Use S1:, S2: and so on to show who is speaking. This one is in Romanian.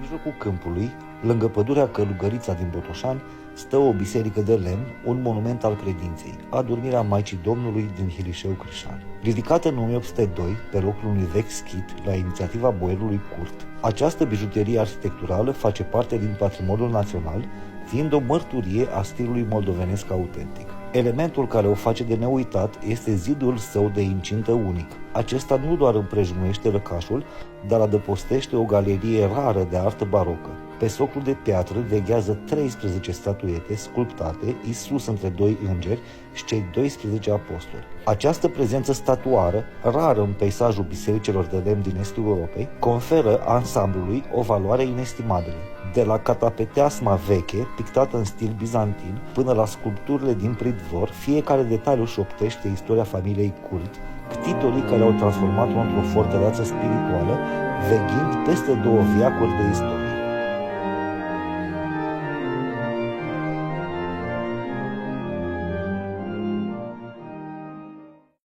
S1: mijlocul câmpului, lângă pădurea Călugărița din Botoșani, stă o biserică de lemn, un monument al credinței, adormirea Maicii Domnului din Hilișeu Crișan. Ridicată în 1802, pe locul unui vechi schit, la inițiativa boierului Curt, această bijuterie arhitecturală face parte din patrimoniul național, fiind o mărturie a stilului moldovenesc autentic. Elementul care o face de neuitat este zidul său de incintă unic. Acesta nu doar împrejmuiește lăcașul, dar adăpostește o galerie rară de artă barocă. Pe soclul de piatră veghează 13 statuete sculptate, Iisus între doi îngeri și cei 12 apostoli. Această prezență statuară, rară în peisajul bisericilor de lemn din estul Europei, conferă ansamblului o valoare inestimabilă. De la catapeteasma veche, pictată în stil bizantin, până la sculpturile din pridvor, fiecare detaliu șoptește istoria familiei Cult, ctitorii care au transformat-o într-o fortăreață spirituală, veghind peste 2 veacuri de istorie.